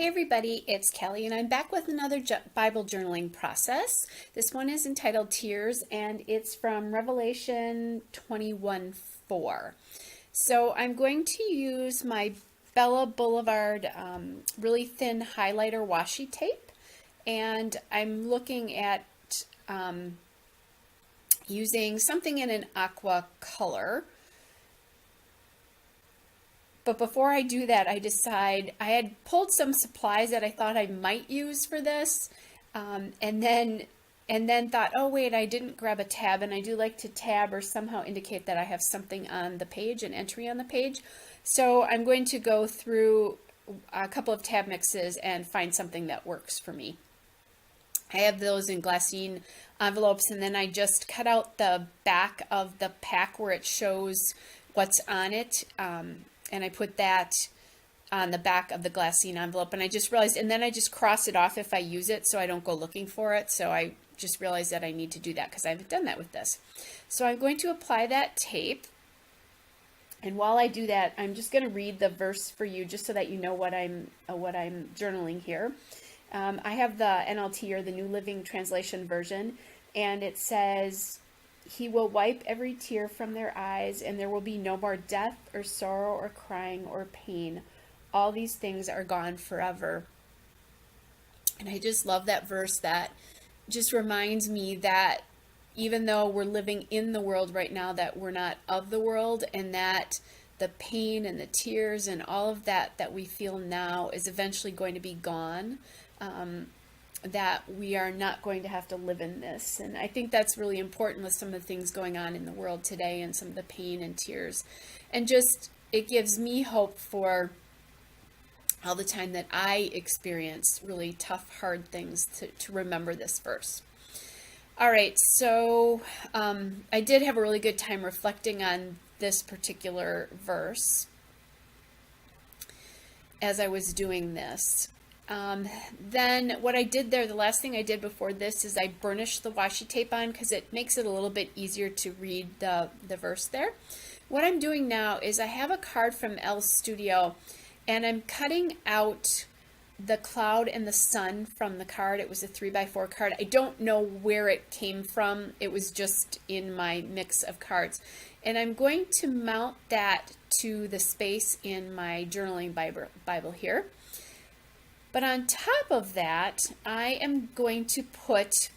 Hey everybody, it's Kelly and I'm back with another Bible journaling process. This one is entitled Tears and it's from Revelation 21:4. So I'm going to use my Bella Boulevard really thin highlighter washi tape, and I'm looking at using something in an aqua color. But before I do that, I had pulled some supplies that I thought I might use for this, and then thought, oh wait, I didn't grab a tab, and I do like to tab or somehow indicate that I have something on the page, an entry on the page. So I'm going to go through a couple of tab mixes and find something that works for me. I have those in glassine envelopes, and then I just cut out the back of the pack where it shows what's on it. And I put that on the back of the glassine envelope, and I just realized, and then I just cross it off if I use it so I don't go looking for it. So I just realized that I need to do that because I haven't done that with this. So I'm going to apply that tape, and while I do that, I'm just going to read the verse for you just so that you know what I'm journaling here. I have the NLT, or the New Living Translation version, and it says, "He will wipe every tear from their eyes, and there will be no more death or sorrow or crying or pain. All these things are gone forever." And I just love that verse. That just reminds me that even though we're living in the world right now, that we're not of the world, and that the pain and the tears and all of that we feel now is eventually going to be gone. That we are not going to have to live in this. And I think that's really important with some of the things going on in the world today and some of the pain and tears. And just, it gives me hope for all the time that I experienced really tough, hard things to remember this verse. All right, so I did have a really good time reflecting on this particular verse as I was doing this. Then what I did there, the last thing I did before this, is I burnished the washi tape on because it makes it a little bit easier to read the verse there. What I'm doing now is I have a card from Elle Studio, and I'm cutting out the cloud and the sun from the card. It was a 3x4 card. I don't know where it came from. It was just in my mix of cards. And I'm going to mount that to the space in my journaling Bible here. But on top of that, I am going to put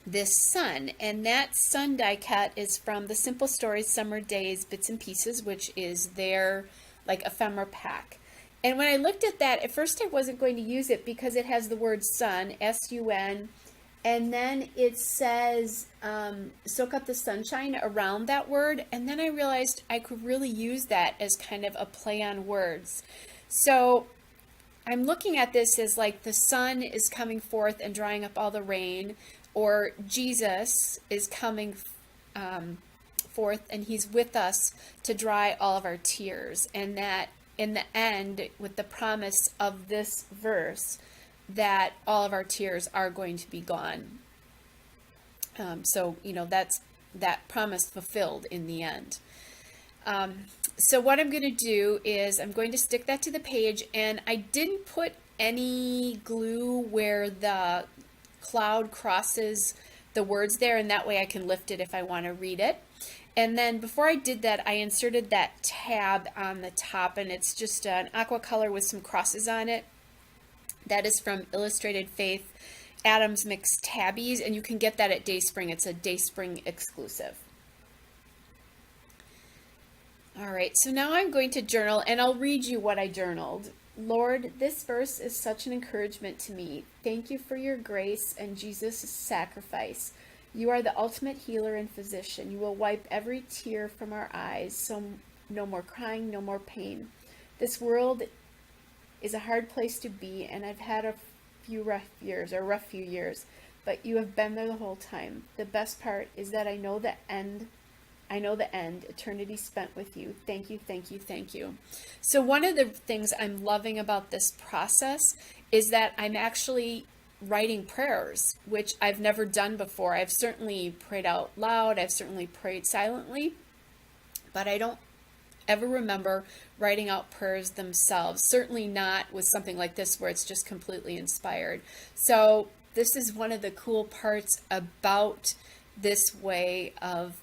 this sun, and that sun die cut is from the Simple Stories Summer Days Bits and Pieces, which is their like ephemera pack. And when I looked at that, at first I wasn't going to use it because it has the word sun, S-U-N, and then it says soak up the sunshine around that word, and then I realized I could really use that as kind of a play on words. So I'm looking at this as like the sun is coming forth and drying up all the rain, or Jesus is coming forth and he's with us to dry all of our tears. And that in the end, with the promise of this verse, that all of our tears are going to be gone. So, you know, that's that promise fulfilled in the end. So what I'm going to do is I'm going to stick that to the page, and I didn't put any glue where the cloud crosses the words there, and that way I can lift it if I want to read it. And then before I did that, I inserted that tab on the top, and it's just an aqua color with some crosses on it. That is from Illustrated Faith Adams Mix Tabbies, and you can get that at Dayspring. It's a Dayspring exclusive. All right, so now I'm going to journal, and I'll read you what I journaled. Lord, this verse is such an encouragement to me. Thank you for your grace and Jesus' sacrifice. You are the ultimate healer and physician. You will wipe every tear from our eyes, so no more crying, no more pain. This world is a hard place to be, and I've had a rough few years, but you have been there the whole time. The best part is that I know the end, eternity spent with you. Thank you, thank you, thank you. So one of the things I'm loving about this process is that I'm actually writing prayers, which I've never done before. I've certainly prayed out loud. I've certainly prayed silently, but I don't ever remember writing out prayers themselves. Certainly not with something like this where it's just completely inspired. So this is one of the cool parts about this way of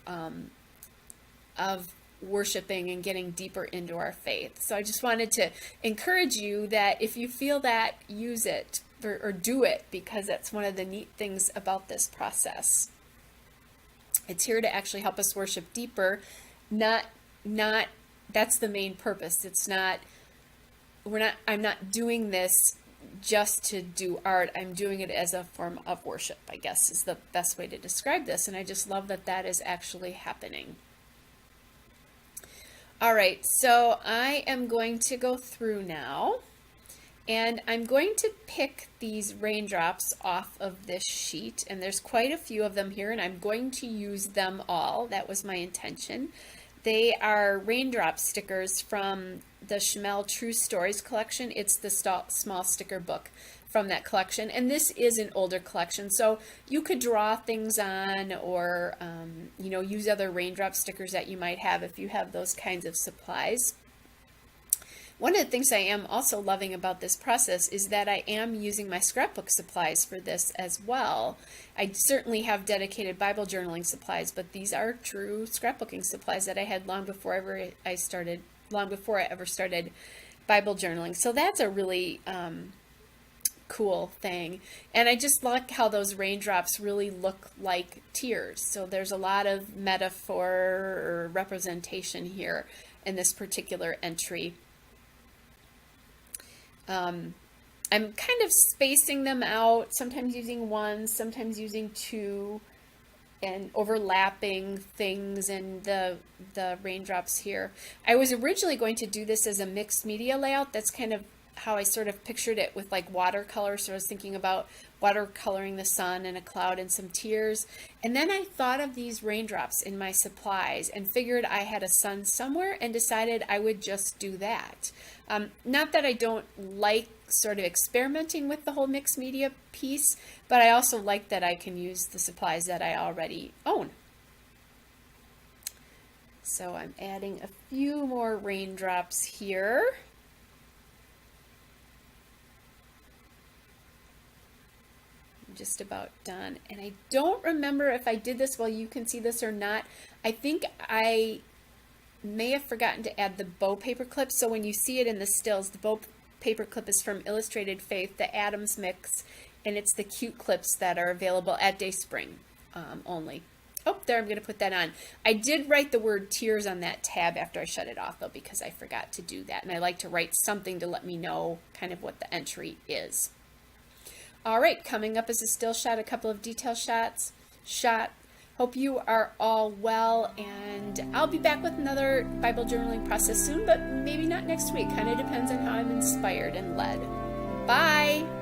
worshiping and getting deeper into our faith. So I just wanted to encourage you that if you feel that, use it or do it, because that's one of the neat things about this process. It's here to actually help us worship deeper, not that's the main purpose. It's not, I'm not doing this just to do art. I'm doing it as a form of worship, I guess is the best way to describe this. And I just love that that is actually happening. All right, so I am going to go through now, and I'm going to pick these raindrops off of this sheet, and there's quite a few of them here, and I'm going to use them all. That was my intention. They are raindrop stickers from the Schmel True Stories collection. It's the small sticker book from that collection, and this is an older collection, so you could draw things on or use other raindrop stickers that you might have if you have those kinds of supplies. One of the things I am also loving about this process is that I am using my scrapbook supplies for this as well. I certainly have dedicated Bible journaling supplies, but these are true scrapbooking supplies that I had long before I ever started Bible journaling. So that's a really cool thing. And I just like how those raindrops really look like tears. So there's a lot of metaphor or representation here in this particular entry. I'm kind of spacing them out, sometimes using one, sometimes using two, and overlapping things in the raindrops here. I was originally going to do this as a mixed media layout. That's kind of how I sort of pictured it with like watercolor. So I was thinking about watercoloring the sun and a cloud and some tears. And then I thought of these raindrops in my supplies and figured I had a sun somewhere and decided I would just do that. Not that I don't like sort of experimenting with the whole mixed media piece, but I also like that I can use the supplies that I already own. So I'm adding a few more raindrops here. Just about done, and I don't remember if I did this while you can see this or not. I think I may have forgotten to add the bow paper clip, so when you see it in the stills, the bow paper clip is from Illustrated Faith, the Adams mix, and it's the cute clips that are available at Dayspring only. Oh, there, I'm going to put that on. I did write the word tears on that tab after I shut it off, though, because I forgot to do that, and I like to write something to let me know kind of what the entry is. All right, coming up is a still shot, a couple of detail shots. Hope you are all well, and I'll be back with another Bible journaling process soon, but maybe not next week. Kind of depends on how I'm inspired and led. Bye!